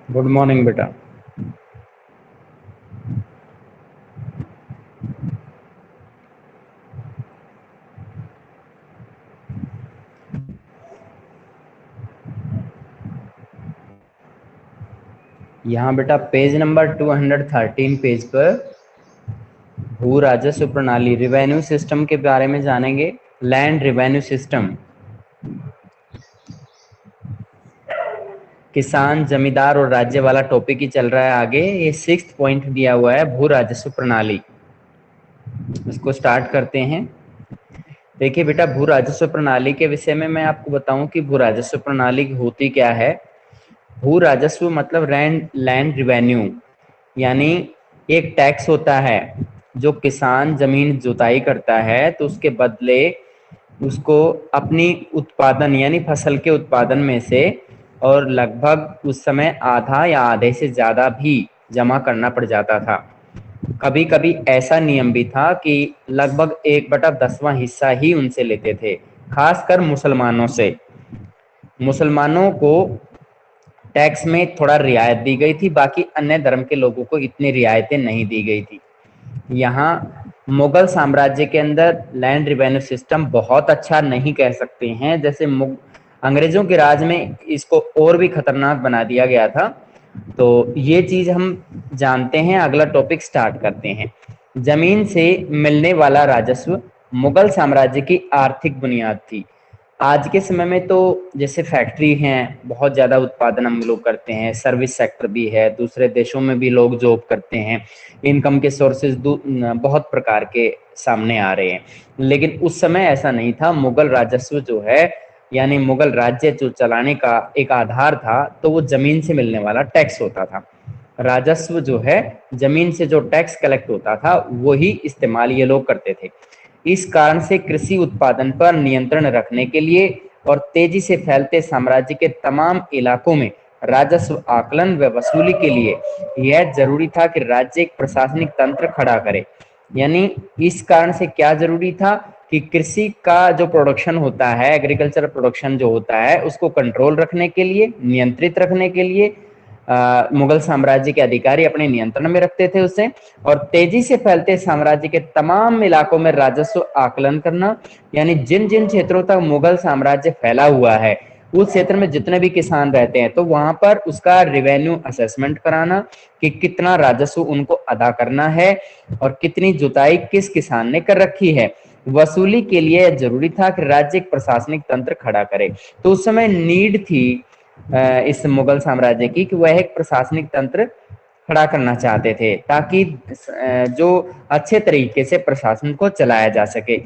Good morning बेटा। यहाँ बेटा पेज नंबर 213 पेज पर भू राजस्व प्रणाली रिवेन्यू सिस्टम के बारे में जानेंगे। लैंड रिवेन्यू सिस्टम, किसान, जमींदार और राज्य वाला टॉपिक ही चल रहा है आगे। ये 6th पॉइंट दिया हुआ है भू राजस्व प्रणाली। इसको स्टार्ट करते हैं। देखिए बेटा, भू राजस्व प्रणाली के विषय में मैं आपको बताऊं कि भू राजस्व प्रणाली होती क्या है। भू राजस्व मतलब लैंड रिवेन्यू, यानी एक टैक्स होता है जो किसान जमीन जुताई करता है तो उसके बदले उसको अपनी उत्पादन यानी फसल के उत्पादन में से और लगभग उस समय आधा या आधे से ज़्यादा भी जमा करना पड़ जाता था। कभी कभी ऐसा नियम भी था कि लगभग 1/10वां हिस्सा ही उनसे लेते थे, खासकर मुसलमानों से। मुसलमानों को टैक्स में थोड़ा रियायत दी गई थी, बाकी अन्य धर्म के लोगों को इतनी रियायतें नहीं दी गई थी। यहाँ मुगल साम्राज्य के अंदर लैंड रिवेन्यू सिस्टम बहुत अच्छा नहीं कह सकते हैं, जैसे अंग्रेजों के राज में इसको और भी खतरनाक बना दिया गया था। तो ये चीज हम जानते हैं। अगला टॉपिक स्टार्ट करते हैं। जमीन से मिलने वाला राजस्व मुगल साम्राज्य की आर्थिक बुनियाद थी। आज के समय में तो जैसे फैक्ट्री हैं, बहुत ज़्यादा उत्पादन हम लोग करते हैं, सर्विस सेक्टर भी है, दूसरे देशों में भी लोग जॉब करते हैं, इनकम के सोर्सेज बहुत प्रकार के सामने आ रहे हैं। लेकिन उस समय ऐसा नहीं था। मुगल राजस्व जो है, यानी मुगल राज्य जो चलाने का एक आधार था, तो वो जमीन से मिलने वाला टैक्स होता था। राजस्व जो है, जमीन से जो टैक्स कलेक्ट होता था वही इस्तेमाल ये लोग करते थे। इस कारण से कृषि उत्पादन पर नियंत्रण रखने के लिए और तेजी से फैलते साम्राज्य के तमाम इलाकों में राजस्व आकलन व वसूली के लिए यह जरूरी था कि राज्य एक प्रशासनिक तंत्र खड़ा करे। यानी इस कारण से क्या जरूरी था कि कृषि का जो प्रोडक्शन होता है, एग्रीकल्चर प्रोडक्शन जो होता है, उसको कंट्रोल रखने के लिए, नियंत्रित रखने के लिए मुगल साम्राज्य के अधिकारी अपने नियंत्रण में रखते थे उसे। और तेजी से फैलते साम्राज्य के तमाम इलाकों में राजस्व आकलन करना, यानी जिन जिन क्षेत्रों तक मुगल साम्राज्य फैला हुआ है उस क्षेत्र में जितने भी किसान रहते हैं तो वहां पर उसका रिवेन्यू असेसमेंट कराना कि कितना राजस्व उनको अदा करना है और कितनी जुताई किस किसान ने कर रखी है। वसूली के लिए जरूरी था कि राज्य एक प्रशासनिक तंत्र खड़ा करे। तो उस समय नीड थी इस मुगल साम्राज्य की कि वह एक प्रशासनिक तंत्र खड़ा करना चाहते थे ताकि जो अच्छे तरीके से प्रशासन को चलाया जा सके।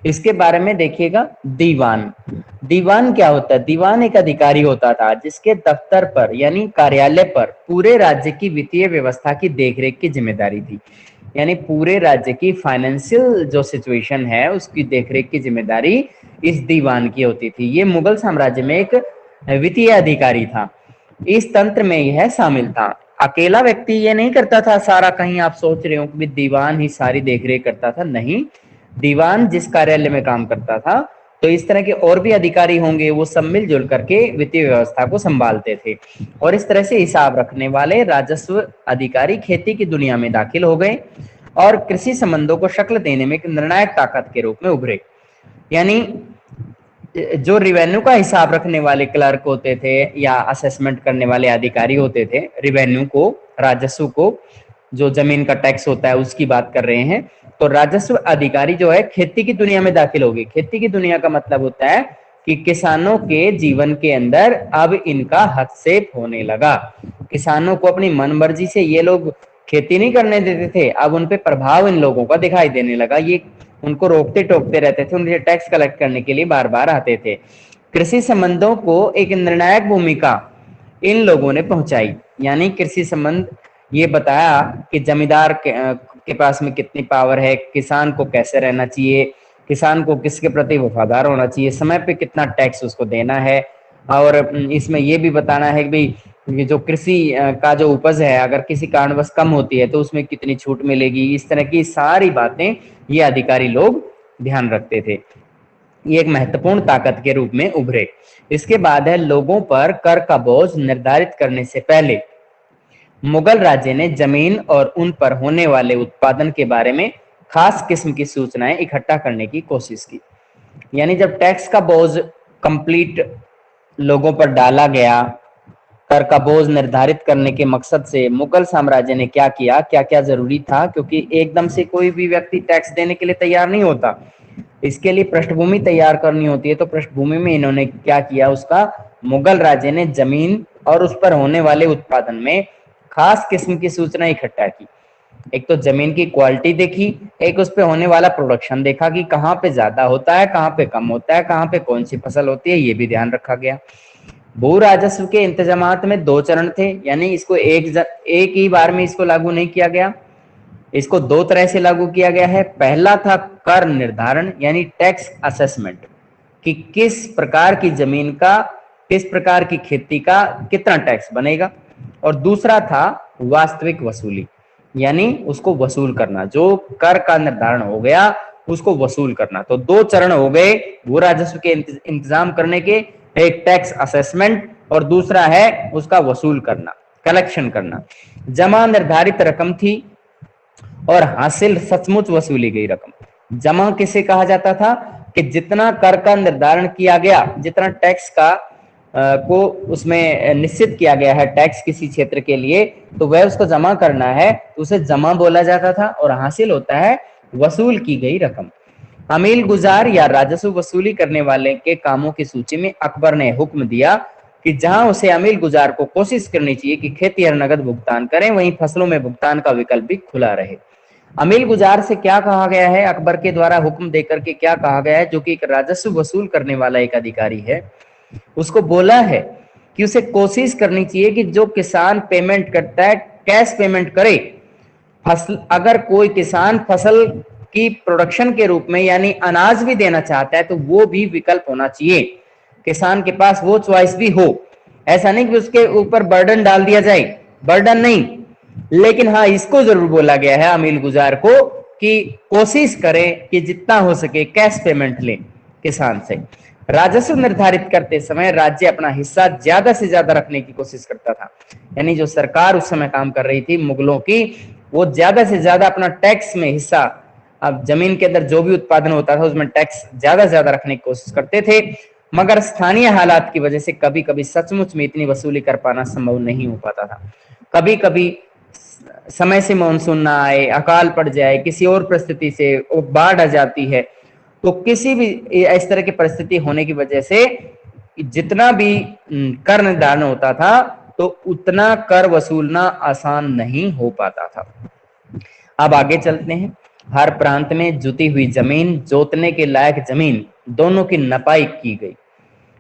इसके बारे में देखिएगा। दीवान, दीवान क्या होता है? दीवान एक अधिकारी होता था जिसके दफ्तर पर यानी कार्यालय पर पूरे राज्य की वित्तीय व्यवस्था की देखरेख की जिम्मेदारी थी। यानी पूरे राज्य की फाइनेंशियल जो सिचुएशन है उसकी देखरेख की जिम्मेदारी इस दीवान की होती थी। ये मुगल साम्राज्य में एक वित्तीय अधिकारी था। इस तंत्र में यह शामिल था। अकेला व्यक्ति ये नहीं करता था सारा, कहीं आप सोच रहे हो कि दीवान ही सारी देखरेख करता था, नहीं। दीवान जिस कार्यालय में काम करता था तो इस तरह के और भी अधिकारी होंगे, वो सब मिलजुल करके वित्तीय व्यवस्था को संभालते थे। और इस तरह से हिसाब रखने वाले राजस्व अधिकारी खेती की दुनिया में दाखिल हो गए और कृषि संबंधों को शक्ल देने में एक निर्णायक ताकत के रूप में उभरे। यानी जो रिवेन्यू का हिसाब रखने वाले क्लर्क होते थे या असेसमेंट करने वाले अधिकारी होते थे, रिवेन्यू को, राजस्व को, जो जमीन का टैक्स होता है उसकी बात कर रहे हैं, तो राजस्व अधिकारी जो है खेती की दुनिया में दाखिल हो गए। खेती की दुनिया का मतलब होता है कि किसानों के जीवन के अंदर अब इनका हस्तक्षेप होने लगा। किसानों को अपनी मनमर्जी से ये लोग खेती नहीं करने देते थे, अब उन पे प्रभाव इन लोगों का दिखाई देने लगा। ये उनको रोकते टोकते रहते थे, उनसे टैक्स कलेक्ट करने के लिए बार बार आते थे। कृषि संबंधों को एक निर्णायक भूमिका इन लोगों ने पहुंचाई। यानी कृषि संबंध ये बताया कि जमींदार के पास में कितनी पावर है, किसान को कैसे रहना चाहिए, किसान को किसके प्रति वफादार होना चाहिए, समय पे कितना टैक्स उसको देना है। और इसमें ये भी बताना है कि भाई जो कृषि का जो उपज है अगर किसी कारणवश कम होती है तो उसमें कितनी छूट मिलेगी। इस तरह की सारी बातें ये अधिकारी लोग ध्यान रखते थे। ये एक महत्वपूर्ण ताकत के रूप में उभरे। इसके बाद है लोगों पर कर का बोझ निर्धारित करने से पहले मुगल राज्य ने जमीन और उन पर होने वाले उत्पादन के बारे में खास किस्म की सूचनाएं इकट्ठा करने की कोशिश की। यानी जब टैक्स का बोझ कंप्लीट लोगों पर डाला गया, कर का बोझ निर्धारित करने के मकसद से मुगल साम्राज्य ने क्या किया, क्या क्या जरूरी था, क्योंकि एकदम से कोई भी व्यक्ति टैक्स देने के लिए तैयार नहीं होता, इसके लिए पृष्ठभूमि तैयार करनी होती है। तो पृष्ठभूमि में इन्होंने क्या किया, उसका मुगल राज्य ने जमीन और उस पर होने वाले उत्पादन में खास किस्म की सूचना इकट्ठा की। एक तो जमीन की क्वालिटी देखी, एक उस पे होने वाला प्रोडक्शन देखा कि कहाँ पे ज्यादा होता है, कहाँ पे कम होता है, कहाँ पे कौन सी फसल होती है, ये भी ध्यान रखा गया। भू राजस्व के इंतजामात में 2 चरण थे, यानी इसको एक ही बार में इसको लागू नहीं किया गया, इसको 2 तरह से लागू किया गया है। पहला था कर निर्धारण यानी टैक्स असेसमेंट, कि किस प्रकार की जमीन का, किस प्रकार की खेती का कितना टैक्स बनेगा, और दूसरा था वास्तविक वसूली यानी उसको वसूल करना, जो कर का निर्धारण हो गया उसको वसूल करना। तो 2 चरण हो गए भू राजस्व के इंतजाम करने के, एक टैक्स असेसमेंट और दूसरा है उसका वसूल करना, कलेक्शन करना। जमा निर्धारित रकम थी और हासिल सचमुच वसूली गई रकम। जमा किसे कहा जाता था कि जितना कर का निर्धारण किया गया, जितना टैक्स का को उसमें निश्चित किया गया है टैक्स किसी क्षेत्र के लिए, तो वह उसको जमा करना है, तो उसे जमा बोला जाता था। और हासिल होता है वसूल की गई रकम। अमील गुजार या राजस्व वसूली करने वाले के कामों की सूची में अकबर ने हुक्म दिया कि जहां उसे अमील गुजार को कोशिश करनी चाहिए कि खेतिहर नगद भुगतान करें, वहीं फसलों में भुगतान का विकल्प भी खुला रहे। अमील गुजार से क्या कहा गया है, अकबर के द्वारा हुक्म देकर के क्या कहा गया है, जो कि एक राजस्व वसूल करने वाला एक अधिकारी है, उसको बोला है कि उसे कोशिश करनी चाहिए कि जो किसान पेमेंट करता है कैश पेमेंट करे। फसल, अगर कोई किसान फसल की प्रोडक्शन के रूप में यानी अनाज भी देना चाहता है तो वो भी विकल्प होना चाहिए, किसान के पास वो चॉइस भी हो। ऐसा नहीं कि उसके ऊपर बर्डन डाल दिया जाए, बर्डन नहीं, लेकिन हाँ इसको जरूर बोला गया है अमील गुजार को कि कोशिश करें कि जितना हो सके कैश पेमेंट लें किसान से। राजस्व निर्धारित करते समय राज्य अपना हिस्सा ज्यादा से ज्यादा रखने की कोशिश करता था, यानी जो सरकार उस समय काम कर रही थी मुगलों की, वो ज्यादा से ज्यादा अपना टैक्स में हिस्सा, अब जमीन के अंदर जो भी उत्पादन होता था उसमें टैक्स ज्यादा से ज्यादा रखने की कोशिश करते थे। मगर स्थानीय हालात की वजह से कभी कभी सचमुच में इतनी वसूली कर पाना संभव नहीं हो पाता था। कभी कभी समय से मानसून ना आए, अकाल पड़ जाए, किसी और परिस्थिति से बाढ़ आ जाती है, तो किसी भी इस तरह की परिस्थिति होने की वजह से जितना भी कर निर्धारण होता था तो उतना कर वसूलना आसान नहीं हो पाता था। अब आगे चलते हैं। हर प्रांत में जुती हुई जमीन, जोतने के लायक जमीन, दोनों की नपाई की गई।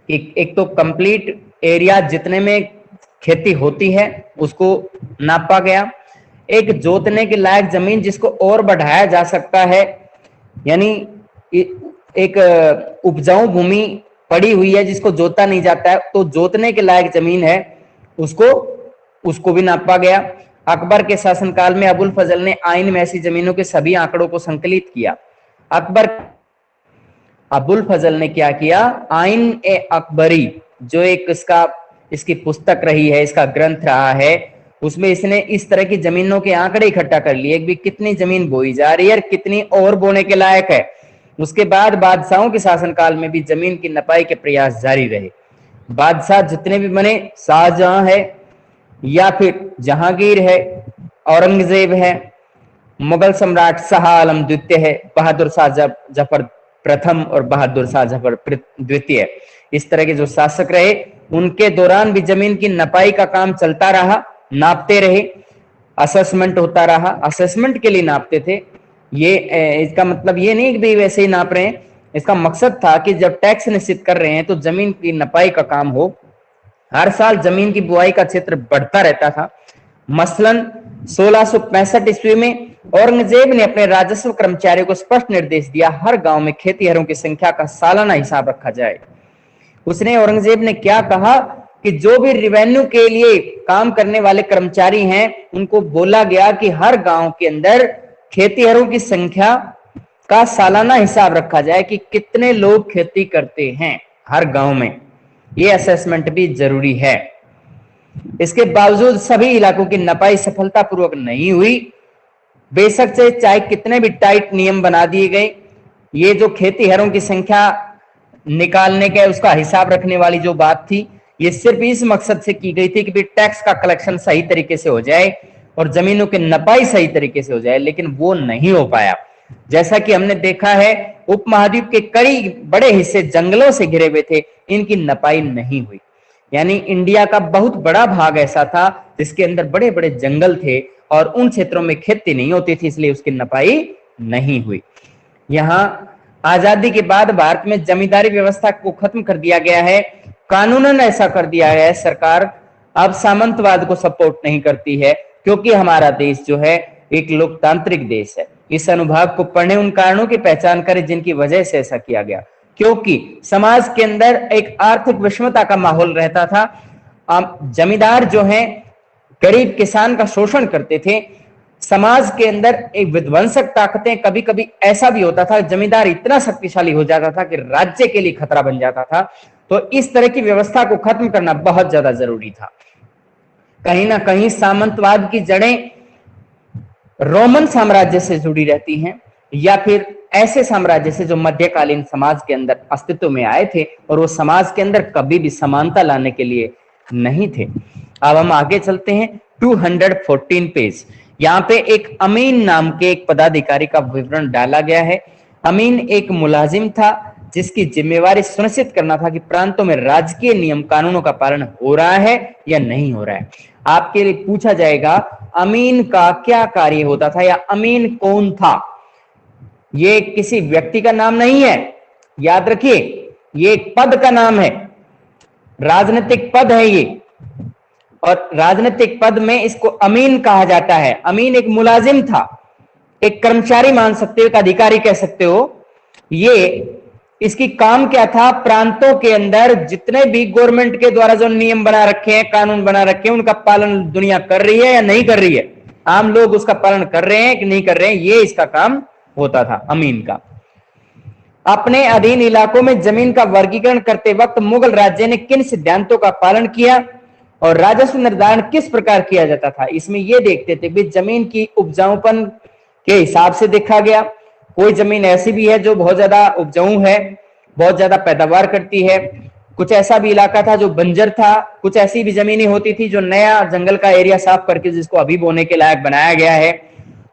एक तो कंप्लीट एरिया जितने में खेती होती है उसको नापा गया, एक जोतने के लायक जमीन जिसको और बढ़ाया जा सकता है, यानी एक उपजाऊ भूमि पड़ी हुई है जिसको जोता नहीं जाता है, तो जोतने के लायक जमीन है उसको भी नापा गया। अकबर के शासनकाल में अबुल फजल ने आइन में ऐसी जमीनों के सभी आंकड़ों को संकलित किया। अबुल फजल ने क्या किया, आइन ए अकबरी जो एक इसकी पुस्तक रही है, इसका ग्रंथ रहा है, उसमें इसने इस तरह की जमीनों के आंकड़े इकट्ठा कर लिए कि कितनी जमीन बोई जा रही है और कितनी और बोने के लायक है। उसके बाद बादशाहों के शासनकाल में भी जमीन की नपाई के प्रयास जारी रहे। बादशाह जितने भी बने, शाहजहां है या फिर जहांगीर है, औरंगजेब है, मुगल सम्राट शाह आलम द्वितीय है, बहादुर शाह जफर प्रथम और बहादुर शाह जफर द्वितीय, इस तरह के जो शासक रहे उनके दौरान भी जमीन की नपाई का काम चलता रहा, नापते रहे, असेसमेंट होता रहा। असेसमेंट के लिए नापते थे, ये इसका मतलब ये नहीं कि भाई वैसे ही नाप रहे हैं, इसका मकसद था कि जब टैक्स निश्चित कर रहे हैं तो जमीन की नपाई का काम हो। हर साल जमीन की बुआई का क्षेत्र बढ़ता रहता था। मसलन 1665 ईस्वी में औरंगजेब ने अपने राजस्व कर्मचारियों को स्पष्ट निर्देश दिया, हर गांव में खेतीहरों की संख्या का सालाना हिसाब रखा जाए। उसने औरंगजेब ने क्या कहा कि जो भी रेवेन्यू के लिए काम करने वाले कर्मचारी हैं उनको बोला गया कि हर गांव के अंदर खेतीहरों की संख्या का सालाना हिसाब रखा जाए कि कितने लोग खेती करते हैं हर गांव में, ये असेसमेंट भी जरूरी है। इसके बावजूद सभी इलाकों की नपाई सफलतापूर्वक नहीं हुई। बेशक से चाहे कितने भी टाइट नियम बना दिए गए, ये जो खेतीहरों की संख्या निकालने के उसका हिसाब रखने वाली जो बात थी, ये सिर्फ इस मकसद से की गई थी कि टैक्स का कलेक्शन सही तरीके से हो जाए और जमीनों की नपाई सही तरीके से हो जाए, लेकिन वो नहीं हो पाया। जैसा कि हमने देखा है, उपमहाद्वीप के कई बड़े हिस्से जंगलों से घिरे हुए थे, इनकी नपाई नहीं हुई। यानी इंडिया का बहुत बड़ा भाग ऐसा था जिसके अंदर बड़े बड़े जंगल थे और उन क्षेत्रों में खेती नहीं होती थी, इसलिए उसकी नपाई नहीं हुई। यहां आजादी के बाद भारत में जमींदारी व्यवस्था को खत्म कर दिया गया है, कानूनन ऐसा कर दिया है। सरकार अब सामंतवाद को सपोर्ट नहीं करती है, क्योंकि हमारा देश जो है एक लोकतांत्रिक देश है। इस अनुभाग को पढ़ने, उन कारणों की पहचान करें जिनकी वजह से ऐसा किया गया। क्योंकि समाज के अंदर एक आर्थिक विषमता का माहौल रहता था। जमींदार जो हैं गरीब किसान का शोषण करते थे। समाज के अंदर एक विध्वंसक ताकतें, कभी कभी ऐसा भी होता था जमींदार इतना शक्तिशाली हो जाता था कि राज्य के लिए खतरा बन जाता था। तो इस तरह की व्यवस्था को खत्म करना बहुत ज्यादा जरूरी था। कहीं ना कहीं सामंतवाद की जड़ें रोमन साम्राज्य से जुड़ी रहती हैं, या फिर ऐसे साम्राज्य से जो मध्यकालीन समाज के अंदर अस्तित्व में आए थे और वो समाज के अंदर कभी भी समानता लाने के लिए नहीं थे। अब हम आगे चलते हैं 214 पेज। यहाँ पे एक अमीन नाम के एक पदाधिकारी का विवरण डाला गया है। अमीन एक मुलाजिम था जिसकी जिम्मेवारी सुनिश्चित करना था कि प्रांतों में राजकीय नियम कानूनों का पालन हो रहा है या नहीं हो रहा है। आपके लिए पूछा जाएगा अमीन का क्या कार्य होता था या अमीन कौन था। ये किसी व्यक्ति का नाम नहीं है, याद रखिए, ये एक पद का नाम है, राजनीतिक पद है ये, और राजनीतिक पद में इसको अमीन कहा जाता है। अमीन एक मुलाजिम था, एक कर्मचारी मान सकते हो, एक अधिकारी कह सकते हो। ये इसकी काम क्या था, प्रांतों के अंदर जितने भी गवर्नमेंट के द्वारा जो नियम बना रखे हैं, कानून बना रखे हैं, उनका पालन दुनिया कर रही है या नहीं कर रही है, आम लोग उसका पालन कर रहे हैं कि नहीं कर रहे हैं, ये इसका काम होता था अमीन का। अपने अधीन इलाकों में जमीन का वर्गीकरण करते वक्त मुगल राज्य ने किन सिद्धांतों का पालन किया और राजस्व निर्धारण किस प्रकार किया जाता था, इसमें यह देखते थे कि जमीन की उपजाऊपन के हिसाब से देखा गया। कोई जमीन ऐसी भी है जो बहुत ज्यादा उपजाऊ है, बहुत ज्यादा पैदावार करती है, कुछ ऐसा भी इलाका था जो बंजर था, कुछ ऐसी भी जमीनें होती थी जो नया जंगल का एरिया साफ करके जिसको अभी बोने के लायक बनाया गया है।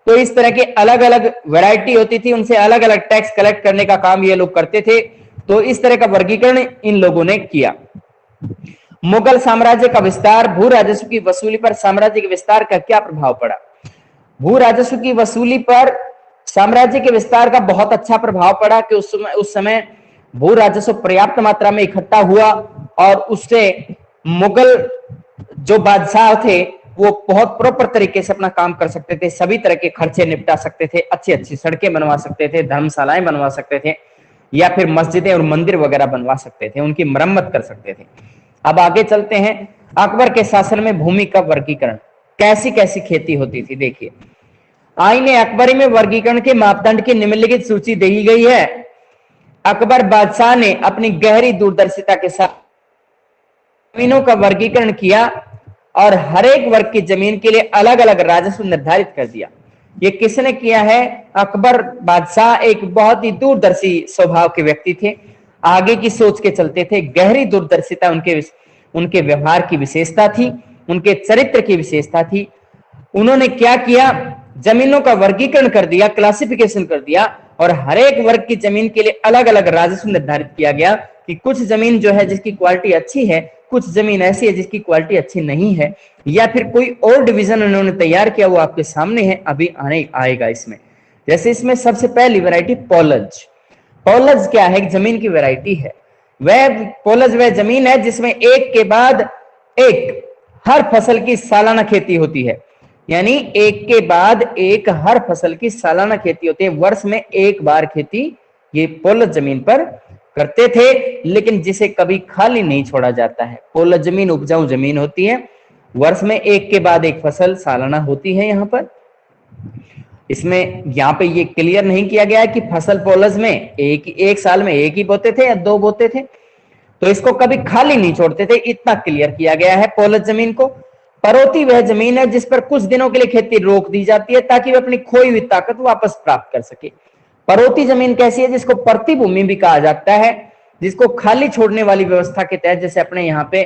तो इस तरह के अलग अलग वैरायटी होती थी, उनसे अलग अलग टैक्स कलेक्ट करने का काम ये लोग करते थे। तो इस तरह का वर्गीकरण इन लोगों ने किया। मुगल साम्राज्य का विस्तार, भू राजस्व की वसूली पर साम्राज्य के विस्तार का क्या प्रभाव पड़ा। भू राजस्व की वसूली पर साम्राज्य के विस्तार का बहुत अच्छा प्रभाव पड़ा कि उस समय भू राजस्व पर्याप्त मात्रा में इकट्ठा हुआ और उससे मुगल जो बादशाह थे वो बहुत प्रॉपर तरीके से अपना काम कर सकते थे, सभी तरह के खर्चे निपटा सकते थे, अच्छी अच्छी सड़कें बनवा सकते थे, धर्मशालाएं बनवा सकते थे, या फिर मस्जिदें और मंदिर वगैरह बनवा सकते थे, उनकी मरम्मत कर सकते थे। अब आगे चलते हैं, अकबर के शासन में भूमि का वर्गीकरण, कैसी कैसी खेती होती थी। देखिए, आईने अकबरी में वर्गीकरण के मापदंड की निम्नलिखित सूची दी गई है। अकबर बादशाह ने अपनी गहरी दूरदर्शिता के साथ जमीनों का वर्गीकरण किया और हर एक वर्ग की जमीन के लिए अलग अलग राजस्व निर्धारित कर दिया। ये किसने किया है? अकबर बादशाह एक बहुत ही दूरदर्शी स्वभाव के व्यक्ति थे, आगे की सोच के चलते थे, गहरी दूरदर्शिता उनके व्यवहार की विशेषता थी, उनके चरित्र की विशेषता थी। उन्होंने क्या किया, जमीनों का वर्गीकरण कर दिया, क्लासिफिकेशन कर दिया और हर एक वर्ग की जमीन के लिए अलग अलग राजस्व निर्धारित किया गया कि कुछ जमीन जो है जिसकी क्वालिटी अच्छी है, कुछ जमीन ऐसी है जिसकी क्वालिटी अच्छी नहीं है, या फिर कोई और डिवीजन उन्होंने तैयार किया, वो आपके सामने है, अभी आएगा इसमें। जैसे इसमें सबसे पहली वैरायटी पोलज। पोलज क्या है? जमीन की वैरायटी है। वह पोलज वह जमीन है जिसमें एक के बाद एक हर फसल की सालाना खेती होती है, यानी एक के बाद एक हर फसल की सालाना खेती होती है। वर्ष में एक बार खेती ये पोलज जमीन पर करते थे, लेकिन जिसे कभी खाली नहीं छोड़ा जाता है। पोलज जमीन उपजाऊ जमीन होती है, वर्ष में एक के बाद एक फसल सालाना होती है। यहाँ पर इसमें यहाँ पे ये क्लियर नहीं किया गया है कि फसल पोलज में एक साल में एक ही बोते थे या दो बोते थे, तो इसको कभी खाली नहीं छोड़ते थे, इतना क्लियर किया गया है पोलज जमीन को। परोती वह जमीन है जिस पर कुछ दिनों के लिए खेती रोक दी जाती है ताकि वह अपनी खोई हुई ताकत वापस प्राप्त कर सके। परोती जमीन कैसी है? जिसको परती भूमि भी कहा जाता है, जिसको खाली छोड़ने वाली व्यवस्था के तहत, जैसे अपने यहाँ पे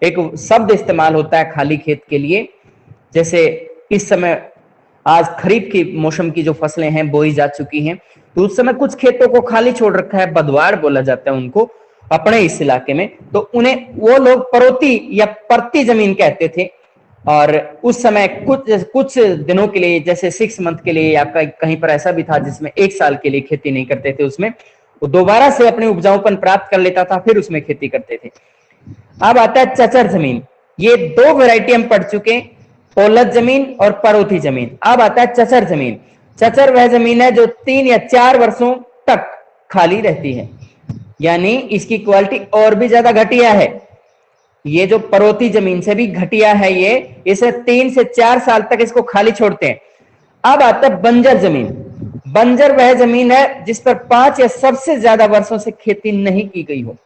एक शब्द इस्तेमाल होता है खाली खेत के लिए, जैसे इस समय आज खरीफ की मौसम की जो फसलें हैं बोई जा चुकी हैं, तो उस समय कुछ खेतों को खाली छोड़ रखा है, बदवाड़ बोला जाता है उनको अपने इस इलाके में, तो उन्हें वो लोग परोती या परती जमीन कहते थे। और उस समय कुछ दिनों के लिए, जैसे 6 मंथ के लिए, या कहीं पर ऐसा भी था जिसमें 1 साल के लिए खेती नहीं करते थे, उसमें वो दोबारा से अपनी उपजाऊपन प्राप्त कर लेता था, फिर उसमें खेती करते थे। अब आता है चचर जमीन। ये 2 वैरायटी हम पढ़ चुके हैं, पोलज जमीन और परोती जमीन। अब आता है चचर जमीन। चचर वह जमीन है जो 3 या 4 वर्षों तक खाली रहती है, यानी इसकी क्वालिटी और भी ज्यादा घटिया है। ये जो परोती जमीन से भी घटिया है, ये इसे 3 से 4 साल तक इसको खाली छोड़ते हैं। अब आता है बंजर जमीन। बंजर वह जमीन है जिस पर 5 या सबसे ज्यादा वर्षों से खेती नहीं की गई हो,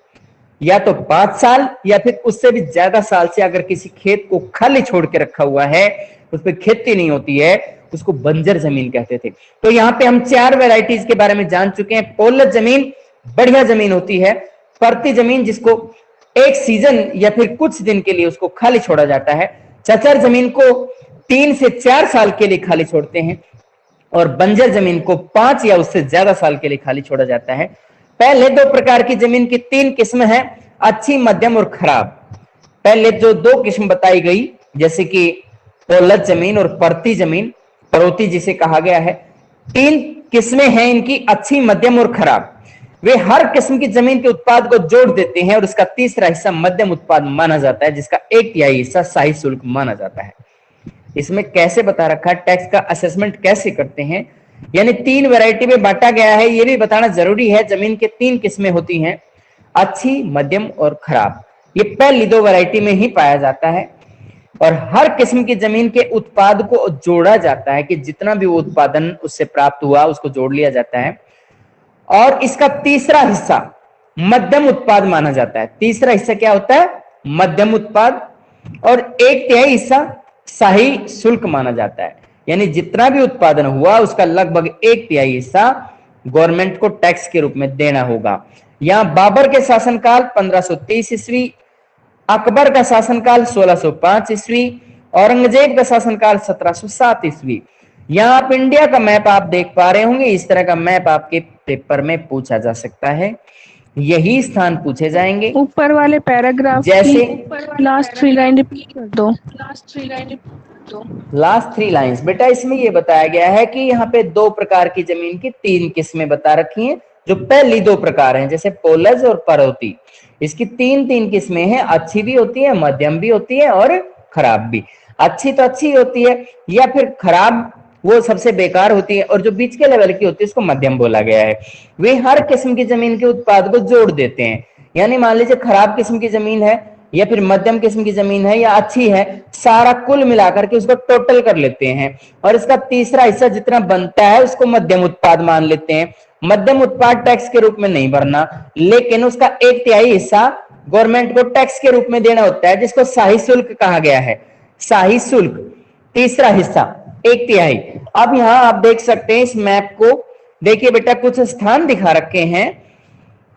या तो 5 साल या फिर उससे भी ज्यादा साल से अगर किसी खेत को खाली छोड़ के रखा हुआ है, उस पर खेती नहीं होती है, उसको बंजर जमीन कहते थे। तो यहाँ पे हम 4 वैरायटीज के बारे में जान चुके हैं। पोलज जमीन बढ़िया जमीन होती है, परती जमीन जिसको एक सीजन या फिर कुछ दिन के लिए उसको खाली छोड़ा जाता है, चचर जमीन को 3 से 4 साल के लिए खाली छोड़ते हैं, और बंजर जमीन को 5 या उससे ज्यादा साल के लिए खाली छोड़ा जाता है। पहले 2 प्रकार की जमीन की 3 किस्म है, अच्छी, मध्यम और खराब। पहले जो 2 किस्म बताई गई, जैसे कि पोलज जमीन और परती जमीन, परोती जिसे कहा गया है, 3 किस्में हैं इनकी, अच्छी, मध्यम और खराब। वे हर किस्म की जमीन के उत्पाद को जोड़ देते हैं, और उसका तीसरा हिस्सा मध्यम उत्पाद माना जाता है, जिसका 1/3 हिस्सा शाही शुल्क माना जाता है। इसमें कैसे बता रखा है, टैक्स का असेसमेंट कैसे करते हैं, यानी 3 वैरायटी में बांटा गया है। यह भी बताना जरूरी है, जमीन के 3 किस्में होती हैं, अच्छी, मध्यम और खराब। ये पहली 2 वैरायटी में ही पाया जाता है, और हर किस्म की जमीन के उत्पाद को जोड़ा जाता है कि जितना भी वो उत्पादन उससे प्राप्त हुआ उसको जोड़ लिया जाता है, और इसका तीसरा हिस्सा मध्यम उत्पाद माना जाता है। तीसरा हिस्सा क्या होता है? मध्यम उत्पाद। और 1/3 हिस्सा शाही शुल्क माना जाता है, यानी जितना भी उत्पादन हुआ उसका लगभग 1/3 हिस्सा गवर्नमेंट को टैक्स के रूप में देना होगा। यहां बाबर के शासनकाल 1530 ईस्वी, अकबर का शासनकाल 1605 ईस्वी, औरंगजेब का शासनकाल 1707 ईस्वी। यहाँ आप इंडिया का मैप आप देख पा रहे होंगे, इस तरह का मैप आपके पेपर में पूछा जा सकता है, यही स्थान पूछे जाएंगे। ऊपर वाले पैराग्राफ जैसे लास्ट 3 लाइन रिपीट कर दो। लास्ट 3 लाइंस बेटा, इसमें ये बताया गया है कि यहाँ पे 2 प्रकार की जमीन की 3 किस्में बता रखी हैं। जो पहली 2 प्रकार हैं, जैसे पोलज और परोती, इसकी 3 किस्में हैं, अच्छी भी होती है, मध्यम भी होती है और खराब भी। अच्छी तो अच्छी होती है, या फिर खराब वो सबसे बेकार होती है, और जो बीच के लेवल की होती है उसको मध्यम बोला गया है। वे हर किस्म की जमीन के उत्पाद को जोड़ देते हैं, यानी मान लीजिए खराब किस्म की जमीन है या फिर मध्यम किस्म की जमीन है या अच्छी है, सारा कुल मिलाकर के उसको टोटल कर लेते हैं, और इसका तीसरा हिस्सा जितना बनता है उसको मध्यम उत्पाद मान लेते हैं। मध्यम उत्पाद टैक्स के रूप में नहीं भरना, लेकिन उसका 1/3 हिस्सा गवर्नमेंट को टैक्स के रूप में देना होता है, जिसको शाही शुल्क कहा गया है। शाही शुल्क तीसरा हिस्सा 1/3। अब यहां आप देख सकते हैं इस मैप को, देखिए बेटा कुछ स्थान दिखा रखे हैं,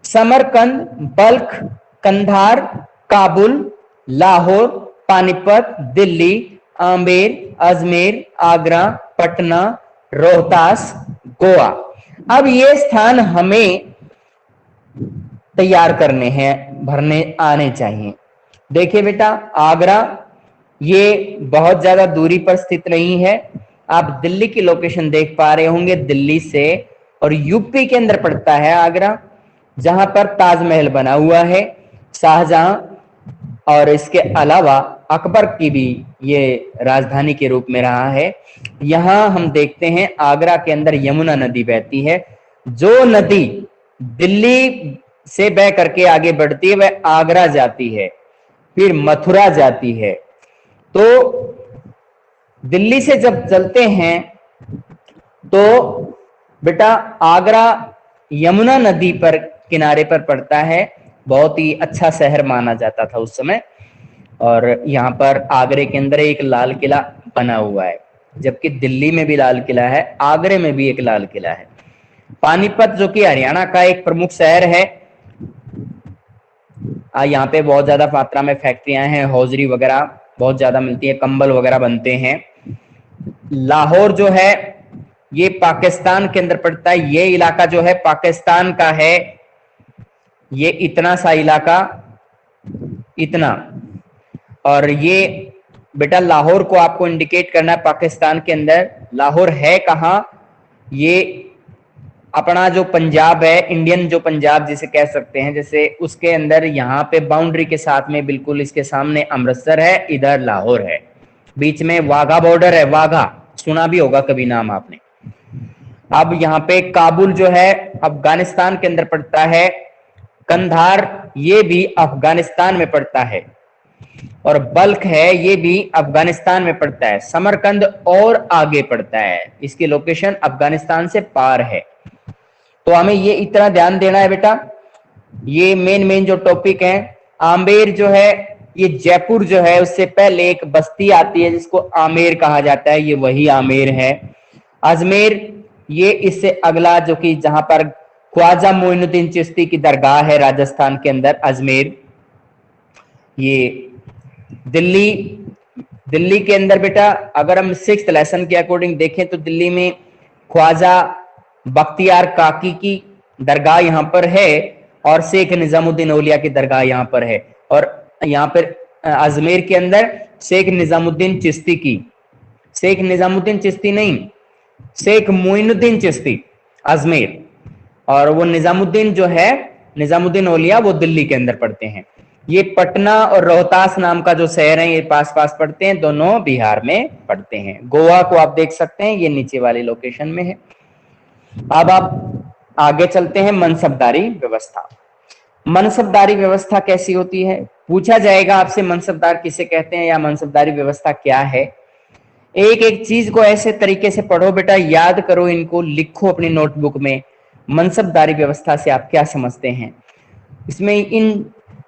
समरकंद, बल्ख, कंधार, काबुल, लाहौर, पानीपत, दिल्ली, आमेर, अजमेर, आगरा, पटना, रोहतास, गोवा। अब ये स्थान हमें तैयार करने हैं, भरने आने चाहिए। देखिए बेटा, आगरा ये बहुत ज्यादा दूरी पर स्थित नहीं है, आप दिल्ली की लोकेशन देख पा रहे होंगे, दिल्ली से, और यूपी के अंदर पड़ता है आगरा, जहां पर ताजमहल बना हुआ है, शाहजहां और इसके अलावा अकबर की भी ये राजधानी के रूप में रहा है। यहां हम देखते हैं आगरा के अंदर यमुना नदी बहती है, जो नदी दिल्ली से बह करके आगे बढ़ती है वह आगरा जाती है, फिर मथुरा जाती है। तो दिल्ली से जब चलते हैं तो बेटा आगरा यमुना नदी पर किनारे पर पड़ता है, बहुत ही अच्छा शहर माना जाता था उस समय। और यहाँ पर आगरे के अंदर एक लाल किला बना हुआ है, जबकि दिल्ली में भी लाल किला है, आगरे में भी एक लाल किला है। पानीपत जो कि हरियाणा का एक प्रमुख शहर है, यहाँ पे बहुत ज्यादा मात्रा में फैक्ट्रियां हैं, हौजरी वगैरह बहुत ज्यादा मिलती है, कंबल वगैरह बनते हैं। लाहौर जो है ये पाकिस्तान के अंदर पड़ता है, ये इलाका जो है पाकिस्तान का है, ये इतना सा इलाका, इतना। और ये बेटा लाहौर को आपको इंडिकेट करना है पाकिस्तान के अंदर। लाहौर है कहाँ? ये अपना जो पंजाब है, इंडियन जो पंजाब जिसे कह सकते हैं, जैसे उसके अंदर यहाँ पे बाउंड्री के साथ में बिल्कुल इसके सामने अमृतसर है, इधर लाहौर है, बीच में वाघा बॉर्डर है, वाघा सुना भी होगा कभी नाम आपने। अब यहाँ पे काबुल जो है अफगानिस्तान के अंदर पड़ता है, कंधार ये भी अफगानिस्तान में पड़ता है, और बल्ख है ये भी अफगानिस्तान में पड़ता है। समरकंद और आगे पड़ता है, इसकी लोकेशन अफगानिस्तान से पार है। तो हमें ये इतना ध्यान देना है बेटा, ये मेन जो टॉपिक है। आमेर जो है ये जयपुर जो है उससे पहले एक बस्ती आती है जिसको आमेर कहा जाता है, ये वही आमेर है। अजमेर ये इससे अगला, जो कि जहां पर ख्वाजा मोइनुद्दीन चिश्ती की दरगाह है राजस्थान के अंदर, अजमेर। ये दिल्ली के अंदर बेटा अगर हम 6th लेसन के अकॉर्डिंग देखें तो दिल्ली में ख्वाजा बख्तियार काकी की दरगाह यहाँ पर है, और शेख निजामुद्दीन औलिया की दरगाह यहाँ पर है। और यहाँ पर अजमेर के अंदर शेख निजामुद्दीन चिश्ती की, शेख निजामुद्दीन चिश्ती नहीं, शेख मोइनुद्दीन चिश्ती अजमेर, और वो निजामुद्दीन जो है, निजामुद्दीन औलिया, वो दिल्ली के अंदर पड़ते हैं। ये पटना और रोहतास नाम का जो शहर है ये पास पास पड़ते हैं, दोनों बिहार में पड़ते हैं। गोवा को आप देख सकते हैं, ये नीचे वाली लोकेशन में है। अब आप आगे चलते हैं, मनसबदारी व्यवस्था। मनसबदारी व्यवस्था कैसी होती है? पूछा जाएगा आपसे मनसबदार किसे कहते हैं या मनसबदारी व्यवस्था क्या है। एक एक चीज को ऐसे तरीके से पढ़ो बेटा, याद करो, इनको लिखो अपनी नोटबुक में। मनसबदारी व्यवस्था से आप क्या समझते हैं? इसमें इन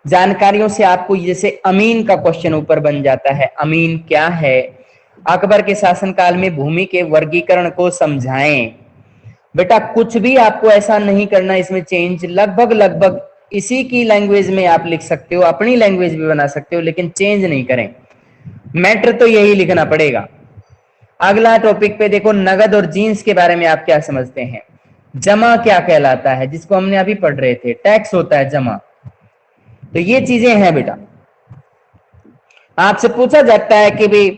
जानकारियों से आपको, जैसे अमीन का क्वेश्चन ऊपर बन जाता है, अमीन क्या है? अकबर के शासनकाल में भूमि के वर्गीकरण को समझाएं। बेटा कुछ भी आपको ऐसा नहीं करना इसमें चेंज, लगभग इसी की लैंग्वेज में आप लिख सकते हो, अपनी लैंग्वेज भी बना सकते हो, लेकिन चेंज नहीं करें। मैटर तो यही लिखना पड़ेगा। अगला टॉपिक पे देखो, नगद और जींस के बारे में आप क्या समझते हैं? जमा क्या कहलाता है, जिसको हमने अभी पढ़ रहे थे, टैक्स होता है जमा। तो ये चीजें हैं बेटा। आपसे पूछा जाता है कि भाई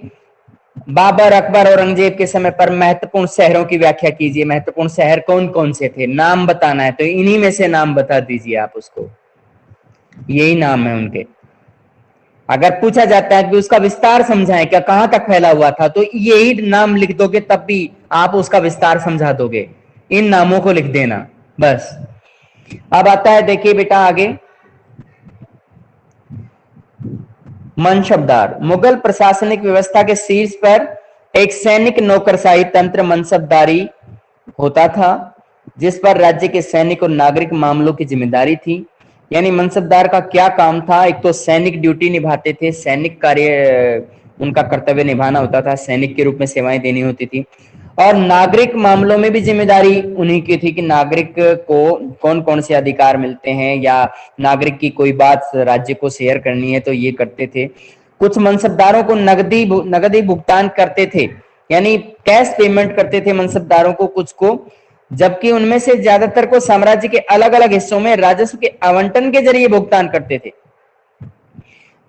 बाबर, अकबर, औरंगजेब के समय पर महत्वपूर्ण शहरों की व्याख्या कीजिए, महत्वपूर्ण शहर कौन कौन से थे, नाम बताना है, तो इन्हीं में से नाम बता दीजिए आप उसको, यही नाम है उनके। अगर पूछा जाता है कि उसका विस्तार समझाएं, क्या कहां तक फैला हुआ था, तो यही नाम लिख दोगे तब भी आप उसका विस्तार समझा दोगे, इन नामों को लिख देना बस। अब आता है देखिए बेटा आगे, मनसबदार। मुगल प्रशासनिक व्यवस्था के शीर्ष पर एक सैनिक नौकरशाही तंत्र मनसबदारी होता था, जिस पर राज्य के सैनिक और नागरिक मामलों की जिम्मेदारी थी। यानी मनसबदार का क्या काम था? एक तो सैनिक ड्यूटी निभाते थे, सैनिक कार्य उनका कर्तव्य निभाना होता था, सैनिक के रूप में सेवाएं देनी होती थी, और नागरिक मामलों में भी जिम्मेदारी उन्हीं की थी कि नागरिक को कौन कौन से अधिकार मिलते हैं, या नागरिक की कोई बात राज्य को शेयर करनी है तो ये करते थे। कुछ मनसबदारों को नगदी भुगतान करते थे, यानी कैश पेमेंट करते थे मनसबदारों को, कुछ को, जबकि उनमें से ज्यादातर को साम्राज्य के अलग अलग हिस्सों में राजस्व के आवंटन के जरिए भुगतान करते थे।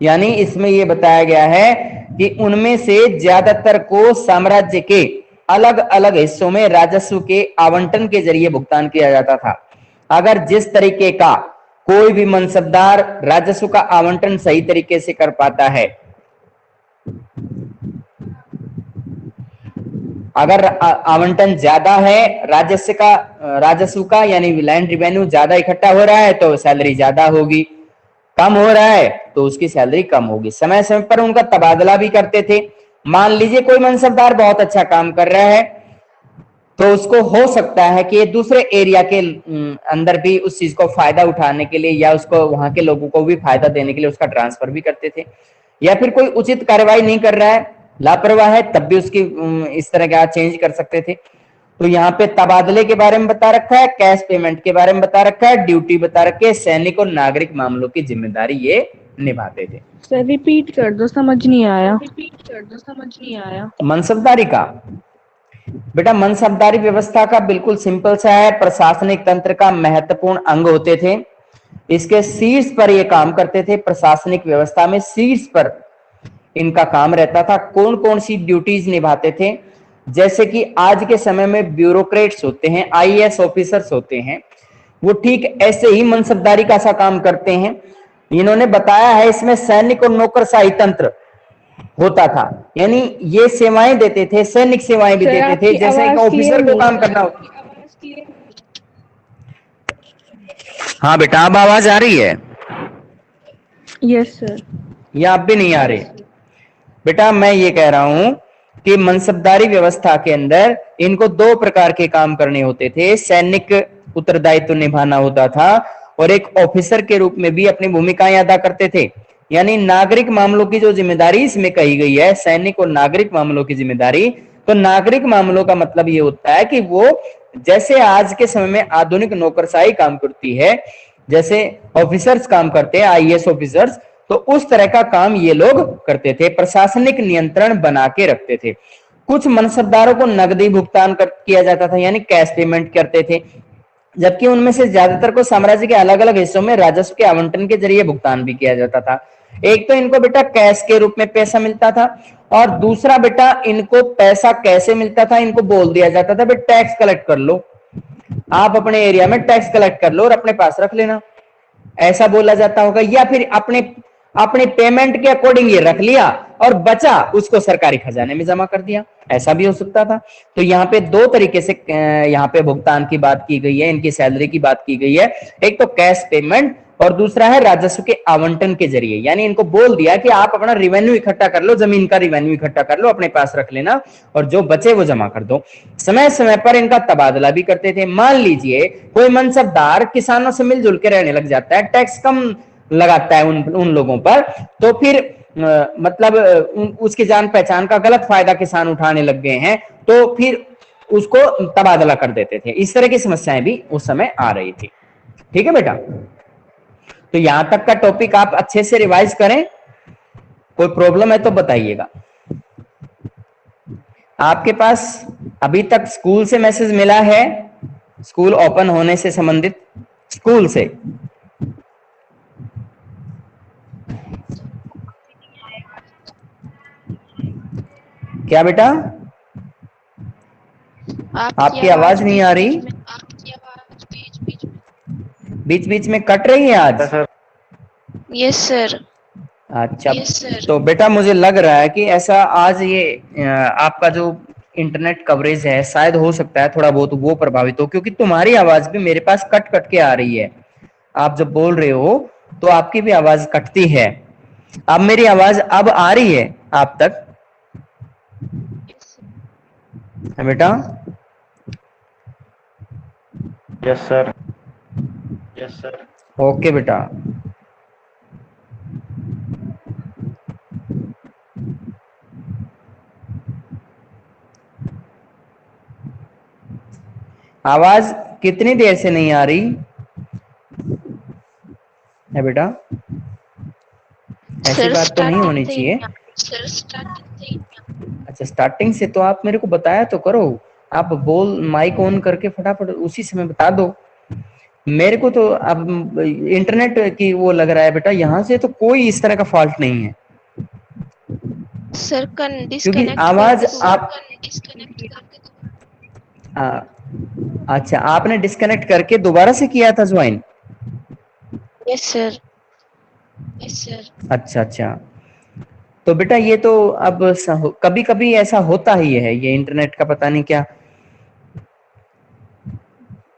यानी इसमें यह बताया गया है कि उनमें से ज्यादातर को साम्राज्य के अलग अलग हिस्सों में राजस्व के आवंटन के जरिए भुगतान किया जाता था। अगर जिस तरीके का कोई भी मनसबदार राजस्व का आवंटन सही तरीके से कर पाता है, अगर आवंटन ज्यादा है राजस्व का यानी लैंड रिवेन्यू ज्यादा इकट्ठा हो रहा है तो सैलरी ज्यादा होगी, कम हो रहा है तो उसकी सैलरी कम होगी। समय समय पर उनका तबादला भी करते थे। मान लीजिए कोई मनसबदार बहुत अच्छा काम कर रहा है, तो उसको हो सकता है कि दूसरे एरिया के अंदर भी उस चीज को फायदा उठाने के लिए या उसको वहां के लोगों को भी फायदा देने के लिए उसका ट्रांसफर भी करते थे, या फिर कोई उचित कार्रवाई नहीं कर रहा है, लापरवाह है, तब भी उसकी इस तरह का चेंज कर सकते थे। तो यहाँ पे तबादले के बारे में बता रखा है, कैश पेमेंट के बारे में बता रखा है, ड्यूटी बता रखी है, सैनिक और नागरिक मामलों की जिम्मेदारी ये निभाते थे। सर रिपीट कर दो, समझ नहीं आया। मनसबदारी का बेटा, मनसबदारी व्यवस्था का बिल्कुल सिंपल सा है, प्रशासनिक तंत्र का महत्वपूर्ण अंग होते थे, इसके शीर्ष पर ये काम करते थे, प्रशासनिक व्यवस्था में शीर्ष पर इनका काम रहता था। कौन कौन सी ड्यूटीज निभाते थे, जैसे कि आज के समय में ब्यूरोक्रेट्स होते हैं, आईएएस ऑफिसर्स होते हैं, वो ठीक ऐसे ही मनसबदारी का सा काम करते हैं। इन्होंने बताया है इसमें सैनिक और नौकरशाही तंत्र होता था, यानी ये सेवाएं देते थे, सैनिक सेवाएं भी देते थे, जैसे एक ऑफिसर को काम करना हो। हाँ बेटा, अब आवाज आ रही है? Yes sir. या आप भी नहीं आ रहे? बेटा मैं ये कह रहा हूं कि मनसबदारी व्यवस्था के अंदर इनको दो प्रकार के काम करने होते थे, सैनिक उत्तरदायित्व निभाना होता था और एक ऑफिसर के रूप में भी अपनी भूमिकाएं अदा करते थे। यानी नागरिक मामलों की जो जिम्मेदारी इसमें कही गई है, सैनिक और नागरिक मामलों की जिम्मेदारी, तो नागरिक मामलों का मतलब ये होता है कि वो जैसे आज के समय में आधुनिक नौकरशाही काम करती है, जैसे ऑफिसर्स काम करते हैं, आईएएस ऑफिसर्स, तो उस तरह का काम ये लोग करते थे, प्रशासनिक नियंत्रण बना के रखते थे। कुछ मनसबदारों को नकदी भुगतान किया जाता था, यानी कैश पेमेंट करते थे, जबकि उनमें से ज्यादातर को साम्राज्य के अलग अलग हिस्सों में राजस्व के आवंटन के जरिए भुगतान भी किया जाता था। एक तो इनको बेटा कैश के रूप में पैसा मिलता था, और दूसरा बेटा इनको पैसा कैसे मिलता था, इनको बोल दिया जाता था बेटा टैक्स कलेक्ट कर लो, आप अपने एरिया में टैक्स कलेक्ट कर लो और अपने पास रख लेना, ऐसा बोला जाता होगा। या फिर अपने अपने पेमेंट के अकॉर्डिंग ये रख लिया और बचा उसको सरकारी खजाने में जमा कर दिया, ऐसा भी हो सकता था। तो यहाँ पे दो तरीके से यहाँ पे भुगतान की बात की गई है, इनकी सैलरी की बात की गई है, एक तो कैश पेमेंट और दूसरा है राजस्व के आवंटन के जरिए। यानी इनको बोल दिया कि आप अपना रिवेन्यू इकट्ठा कर लो, जमीन का रिवेन्यू इकट्ठा कर लो, अपने पास रख लेना और जो बचे वो जमा कर दो। समय समय पर इनका तबादला भी करते थे। मान लीजिए कोई मनसबदार किसानों से मिलजुल के रहने लग जाता है, टैक्स कम लगाता है उन लोगों पर, तो फिर मतलब उसकी जान पहचान का गलत फायदा किसान उठाने लग गए हैं, तो फिर उसको तबादला कर देते थे। इस तरह की समस्याएं भी उस समय आ रही थी। ठीक है बेटा, तो यहां तक का टॉपिक आप अच्छे से रिवाइज करें, कोई प्रॉब्लम है तो बताइएगा। आपके पास अभी तक स्कूल से मैसेज मिला है, स्कूल ओपन होने से संबंधित, स्कूल से? क्या बेटा, आपकी आवाज नहीं आ रही, बीच बीच में कट रही है आज। Yes sir. अच्छा, तो बेटा मुझे लग रहा है कि ऐसा आज ये आपका जो इंटरनेट कवरेज है शायद हो सकता है थोड़ा बहुत वो प्रभावित हो, क्योंकि तुम्हारी आवाज भी मेरे पास कट कट के आ रही है। आप जब बोल रहे हो तो आपकी भी आवाज कटती है। अब मेरी आवाज अब आ रही है आप तक? है बेटा? Yes sir. Yes sir. Okay बेटा। आवाज कितनी देर से नहीं आ रही है बेटा? ऐसी बात तो नहीं होनी चाहिए। अच्छा, स्टार्टिंग से तो आप मेरे को बताया तो करो, आप बोल माइक ऑन करके फटाफट उसी समय बता दो मेरे को। तो अब इंटरनेट की वो लग रहा है बेटा, यहाँ से तो कोई इस तरह का फॉल्ट नहीं है सर, क्योंकि आवाज आप अच्छा, आपने डिस्कनेक्ट करके दोबारा से किया था join? Yes sir. Yes sir. अच्छा अच्छा, तो बेटा ये तो अब कभी कभी ऐसा होता ही है, ये इंटरनेट का पता नहीं क्या।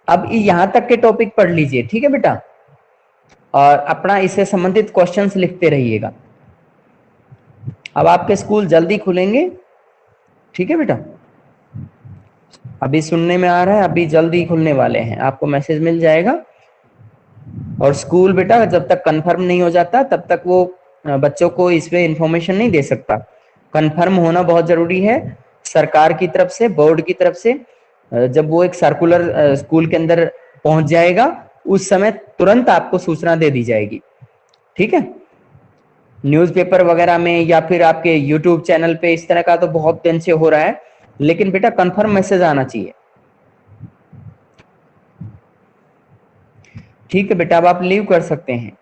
अब यहां तक के टॉपिक पढ़ लीजिए, ठीक है बेटा, और अपना इससे संबंधित क्वेश्चंस लिखते रहिएगा। अब आपके स्कूल जल्दी खुलेंगे, ठीक है बेटा। अभी सुनने में आ रहा है, अभी जल्दी खुलने वाले हैं, आपको मैसेज मिल जाएगा। और स्कूल बेटा जब तक कंफर्म नहीं हो जाता तब तक वो बच्चों को इसमें इंफॉर्मेशन नहीं दे सकता। कंफर्म होना बहुत जरूरी है सरकार की तरफ से, बोर्ड की तरफ से। जब वो एक सर्कुलर स्कूल के अंदर पहुंच जाएगा उस समय तुरंत आपको सूचना दे दी जाएगी, ठीक है। न्यूज़पेपर वगैरह में या फिर आपके यूट्यूब चैनल पे इस तरह का तो बहुत दिन से हो रहा है, लेकिन बेटा कंफर्म मैसेज आना चाहिए, ठीक है बेटा। अब आप लीव कर सकते हैं।